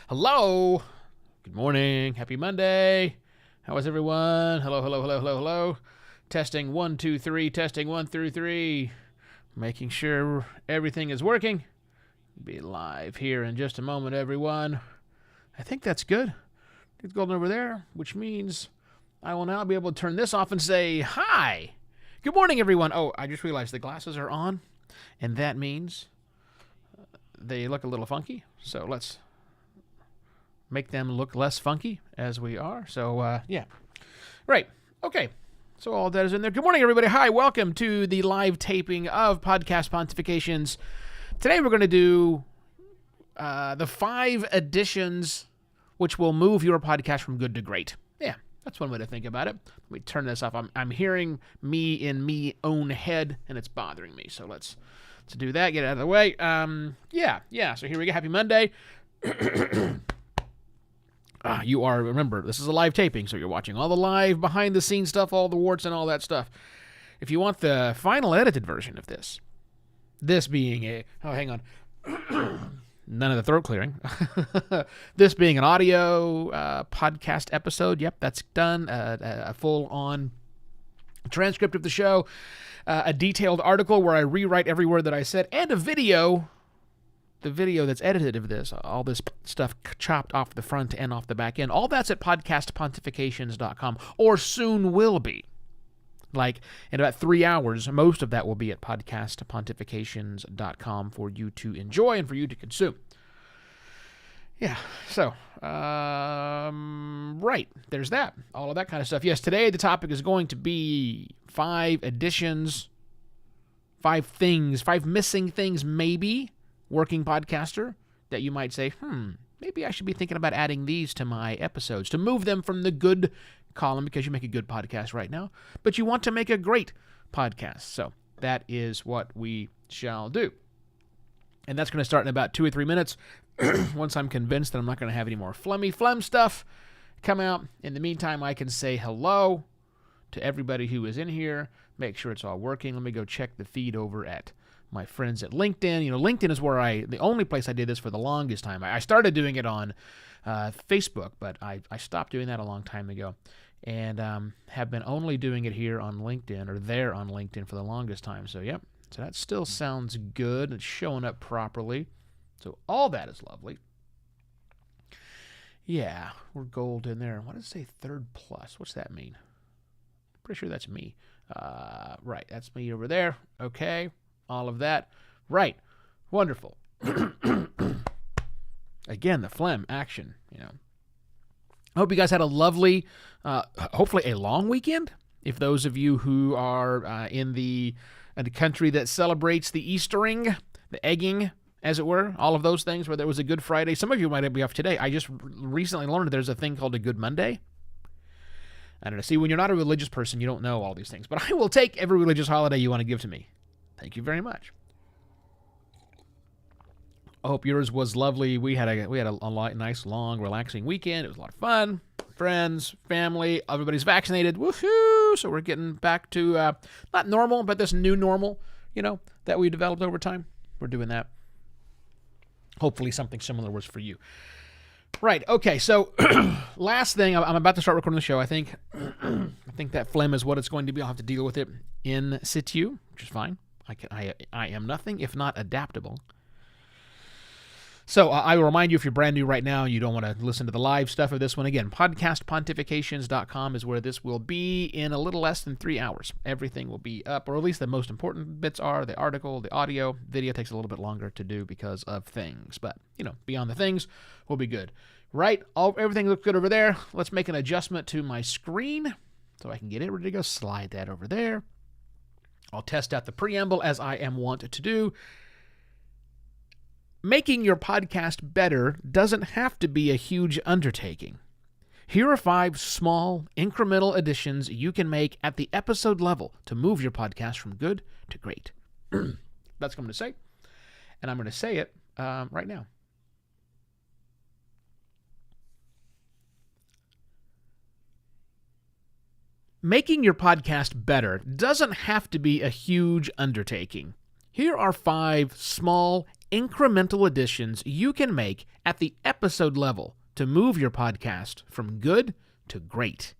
Hello. Good morning. Happy Monday. How is everyone? Hello. Testing 1, 2, 3. Testing 1 through 3. Making sure everything is working. Be live here in just a moment, everyone. I think that's good. It's golden over there, which means I will now be able to turn this off and say hi. Good morning, everyone. Oh, I just realized the glasses are on, and that means they look a little funky. So let's make them look less funky as we are. So, yeah. Right. Okay. So all that is in there. Good morning, everybody. Hi. Welcome to the live taping of Podcast Pontifications. Today we're going to do the 5 editions which will move your podcast from good to great. Yeah, that's one way to think about it. Let me turn this off. I'm hearing me in me own head, and it's bothering me. So let's do that. Get it out of the way. Yeah. So here we go. Happy Monday. Remember, this is a live taping, so you're watching all the live behind-the-scenes stuff, all the warts and all that stuff. If you want the final edited version of this being hang on. None of the throat clearing. This being an audio podcast episode. Yep, that's done. A full-on transcript of the show. A detailed article where I rewrite every word that I said. And a video. The video that's edited of this. All this stuff chopped off the front and off the back end. All that's at podcastpontifications.com. Or soon will be. Like in about 3 hours, most of that will be at podcastpontifications.com for you to enjoy and for you to consume. Yeah, so, right, there's that. All of that kind of stuff. Yes, today the topic is going to be 5 additions, 5 things, 5 missing things, maybe, working podcaster, that you might say, maybe I should be thinking about adding these to my episodes, to move them from the good column, because you make a good podcast right now, but you want to make a great podcast. So that is what we shall do. And that's going to start in about 2 or 3 minutes once I'm convinced that I'm not going to have any more phlegm stuff come out. In the meantime, I can say hello to everybody who is in here, make sure it's all working. Let me go check the feed over at my friends at LinkedIn. You know, LinkedIn is where the only place I did this for the longest time. I started doing it on Facebook, but I stopped doing that a long time ago. And have been only doing it here on LinkedIn, or there on LinkedIn for the longest time. So, yep. So that still sounds good. It's showing up properly. So all that is lovely. Yeah, we're gold in there. Why does it say third plus? What's that mean? Pretty sure that's me. Right, that's me over there. Okay, all of that. Right, wonderful. Again, the phlegm action, you know. I hope you guys had a lovely, hopefully a long weekend. If those of you who are in the country that celebrates the Eastering, the egging, as it were, all of those things, where there was a Good Friday. Some of you might be off today. I just recently learned there's a thing called a Good Monday. I don't know. See, when you're not a religious person, you don't know all these things. But I will take every religious holiday you want to give to me. Thank you very much. I hope yours was lovely. We had a nice, long, relaxing weekend. It was a lot of fun. Friends, family, everybody's vaccinated. Woohoo! So we're getting back to not normal, but this new normal, you know, that we developed over time. We're doing that. Hopefully something similar was for you. Right. Okay. So last thing, I'm about to start recording the show. I think that phlegm is what it's going to be. I'll have to deal with it in situ, which is fine. I am nothing if not adaptable. So I will remind you, if you're brand new right now and you don't want to listen to the live stuff of this one, again, podcastpontifications.com is where this will be in a little less than 3 hours. Everything will be up, or at least the most important bits are the article, the audio. Video takes a little bit longer to do because of things, but, you know, beyond the things, we'll be good. Right? Everything looks good over there. Let's make an adjustment to my screen so I can get it ready to go. Slide that over there. I'll test out the preamble as I am wont to do. Making your podcast better doesn't have to be a huge undertaking. Here are 5 small, incremental additions you can make at the episode level to move your podcast from good to great. That's what I'm going to say, and I'm going to say it right now. Making your podcast better doesn't have to be a huge undertaking. Here are 5 small, incremental additions you can make at the episode level to move your podcast from good to great.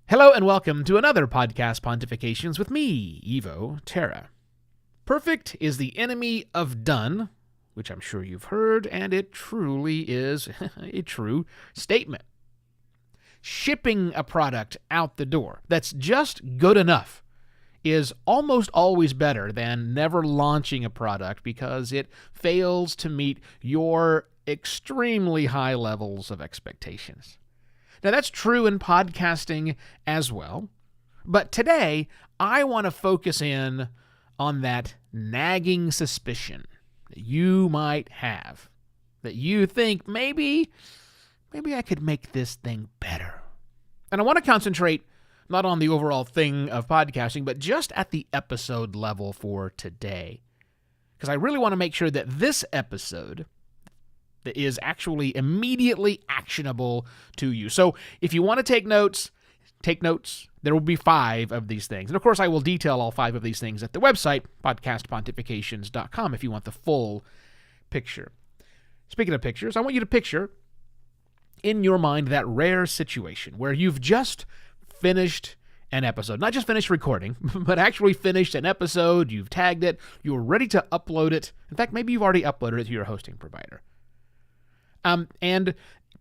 Hello and welcome to another Podcast Pontifications with me, Evo Terra. Perfect is the enemy of done, which I'm sure you've heard, and it truly is a true statement. Shipping a product out the door that's just good enough is almost always better than never launching a product because it fails to meet your extremely high levels of expectations. Now, that's true in podcasting as well, but today I want to focus in on that nagging suspicion that you might have, that you think maybe I could make this thing better. And I want to concentrate not on the overall thing of podcasting, but just at the episode level for today. Because I really want to make sure that this episode is actually immediately actionable to you. So if you want to take notes. There will be 5 of these things. And of course, I will detail all 5 of these things at the website, podcastpontifications.com, if you want the full picture. Speaking of pictures, I want you to picture in your mind that rare situation where you've just finished an episode. Not just finished recording, but actually finished an episode. You've tagged it. You're ready to upload it. In fact, maybe you've already uploaded it to your hosting provider. But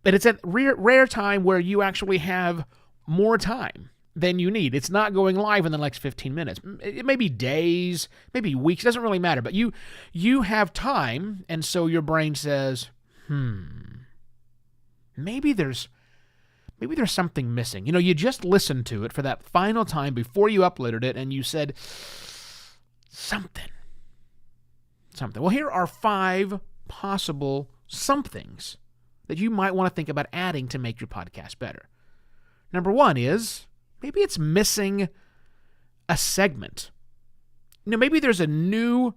it's a rare time where you actually have more time than you need. It's not going live in the next 15 minutes. It may be days, maybe weeks. It doesn't really matter. But you have time, and so your brain says, maybe there's something missing. You just listened to it for that final time before you uploaded it, and you said, something. Well, here are 5 possible somethings that you might want to think about adding to make your podcast better. Number 1 is, maybe it's missing a segment. Maybe there's a new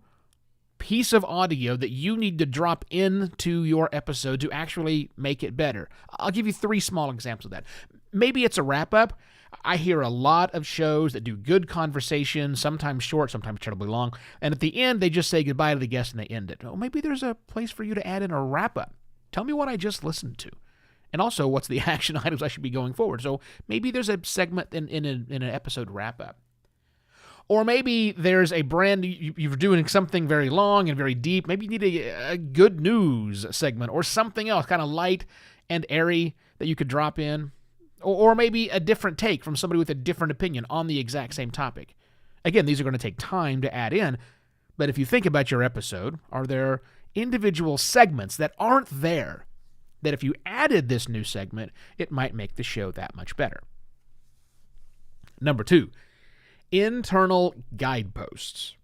piece of audio that you need to drop into your episode to actually make it better. I'll give you 3 small examples of that. Maybe it's a wrap-up. I hear a lot of shows that do good conversation, sometimes short, sometimes terribly long, and at the end, they just say goodbye to the guest and they end it. Oh, maybe there's a place for you to add in a wrap-up. Tell me what I just listened to. And also, what's the action items I should be going forward? So maybe there's a segment in an episode wrap-up. Or maybe there's a brand, you're doing something very long and very deep. Maybe you need a good news segment or something else, kind of light and airy that you could drop in. Or maybe a different take from somebody with a different opinion on the exact same topic. Again, these are going to take time to add in. But if you think about your episode, are there individual segments that aren't there that if you added this new segment, it might make the show that much better? Number 2, internal guideposts.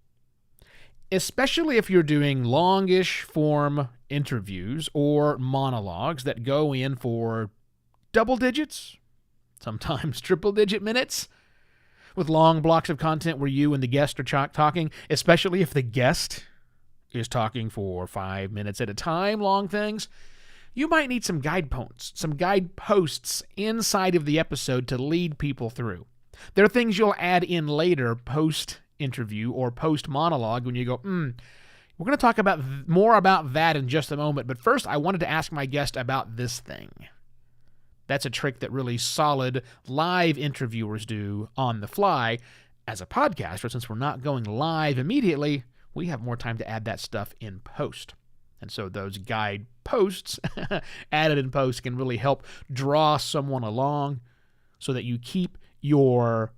Especially if you're doing longish form interviews or monologues that go in for double digits, sometimes triple digit minutes, with long blocks of content where you and the guest are talking, especially if the guest is talking for 5 minutes at a time, long things, you might need some guideposts inside of the episode to lead people through. There are things you'll add in later post-interview or post-monologue when you go, we're going to talk more about that in just a moment, but first I wanted to ask my guest about this thing. That's a trick that really solid live interviewers do on the fly. As a podcaster, since we're not going live immediately, we have more time to add that stuff in post. And so those guideposts added in post can really help draw someone along so that you keep your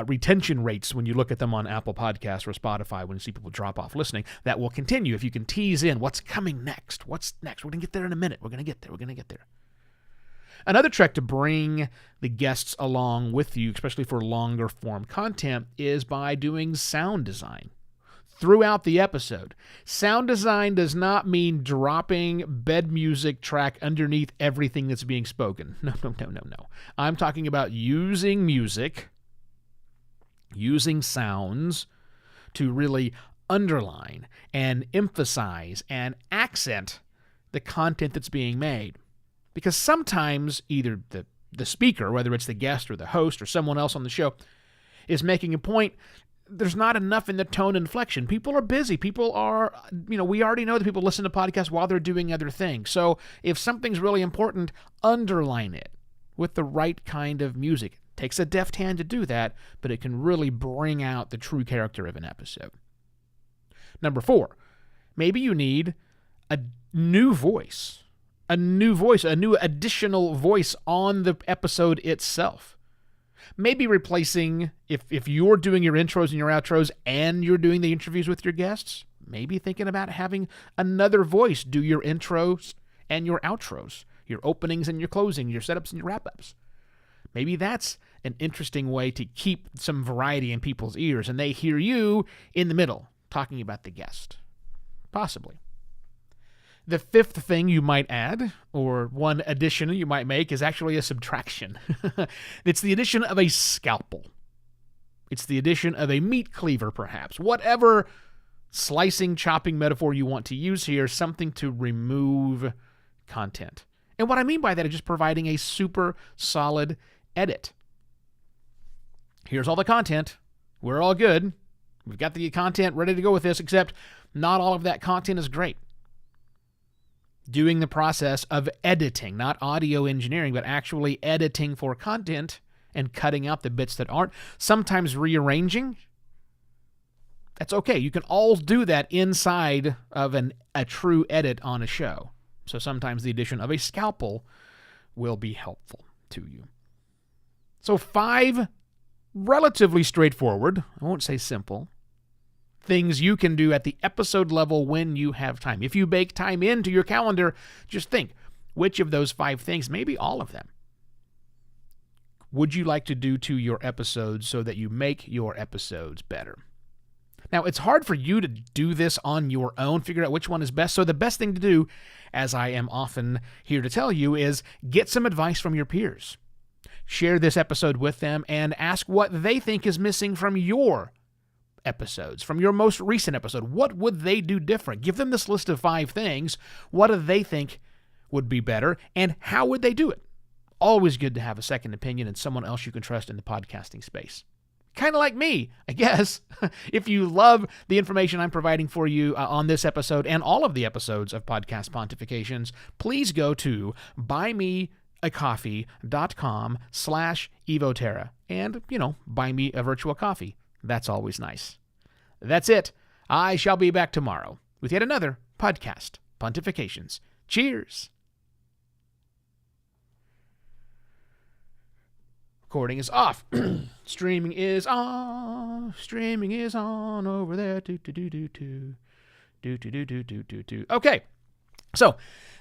retention rates when you look at them on Apple Podcasts or Spotify when you see people drop off listening. That will continue if you can tease in what's coming next. What's next? We're going to get there in a minute. We're going to get there. Another trick to bring the guests along with you, especially for longer form content, is by doing sound design throughout the episode. Sound design does not mean dropping bed music track underneath everything that's being spoken. No. I'm talking about using music, using sounds to really underline and emphasize and accent the content that's being made. Because sometimes either the speaker, whether it's the guest or the host or someone else on the show, is making a point, there's not enough in the tone inflection. People are busy. People are, we already know that people listen to podcasts while they're doing other things. So if something's really important, underline it with the right kind of music. It takes a deft hand to do that, but it can really bring out the true character of an episode. Number 4, maybe you need a new voice, a new additional voice on the episode itself. Maybe replacing, if you're doing your intros and your outros and you're doing the interviews with your guests, maybe thinking about having another voice do your intros and your outros, your openings and your closing, your setups and your wrap-ups. Maybe that's an interesting way to keep some variety in people's ears, and they hear you in the middle talking about the guest. Possibly. The 5th thing you might add, or one addition you might make, is actually a subtraction. It's the addition of a scalpel. It's the addition of a meat cleaver, perhaps. Whatever slicing, chopping metaphor you want to use here, something to remove content. And what I mean by that is just providing a super solid edit. Here's all the content. We're all good. We've got the content ready to go with this, except not all of that content is great. Doing the process of editing, not audio engineering, but actually editing for content and cutting out the bits that aren't, sometimes rearranging. That's okay. You can all do that inside of a true edit on a show. So sometimes the addition of a scalpel will be helpful to you. So 5 relatively straightforward, I won't say simple, things you can do at the episode level when you have time. If you bake time into your calendar, just think, which of those 5 things, maybe all of them, would you like to do to your episodes so that you make your episodes better? Now, it's hard for you to do this on your own, figure out which one is best. So the best thing to do, as I am often here to tell you, is get some advice from your peers. Share this episode with them and ask what they think is missing from your episodes, from your most recent episode. What would they do different? Give them this list of 5 things. What do they think would be better, and how would they do it? Always good to have a second opinion and someone else you can trust in the podcasting space. Kind of like me, I guess. If you love the information I'm providing for you on this episode and all of the episodes of Podcast Pontifications, please go to buymeacoffee.com/evoterra and, buy me a virtual coffee. That's always nice. That's it. I shall be back tomorrow with yet another Podcast Pontifications. Cheers. Recording is off. Streaming is on. Streaming is on over there. Okay. So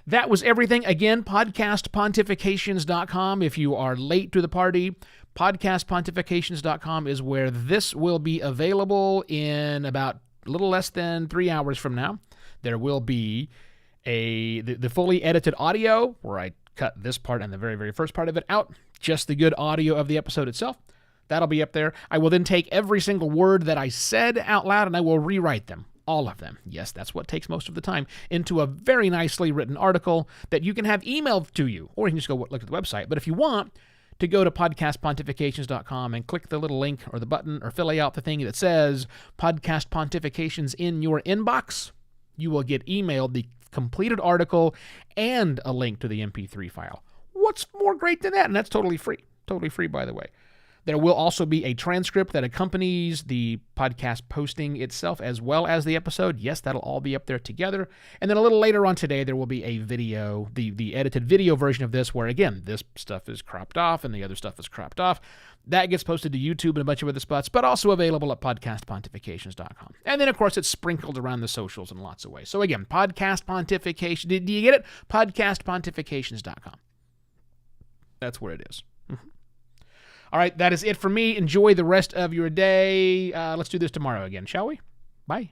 that was everything. Again, podcastpontifications.com. If you are late to the party, podcastpontifications.com is where this will be available in about a little less than 3 hours from now. There will be the fully edited audio where I cut this part and the very, very first part of it out. Just the good audio of the episode itself. That'll be up there. I will then take every single word that I said out loud and I will rewrite them. All of them. Yes, that's what takes most of the time, into a very nicely written article that you can have emailed to you, or you can just go look at the website. But if you want to go to podcastpontifications.com and click the little link or the button or fill out the thing that says Podcast Pontifications in your inbox, you will get emailed the completed article and a link to the MP3 file. What's more great than that? And that's totally free. Totally free, by the way. There will also be a transcript that accompanies the podcast posting itself as well as the episode. Yes, that'll all be up there together. And then a little later on today, there will be a video, the edited video version of this, where, again, this stuff is cropped off and the other stuff is cropped off. That gets posted to YouTube and a bunch of other spots, but also available at podcastpontifications.com. And then, of course, it's sprinkled around the socials in lots of ways. So, again, Podcast Pontification. Do you get it? Podcastpontifications.com. That's where it is. All right, that is it for me. Enjoy the rest of your day. Let's do this tomorrow again, shall we? Bye.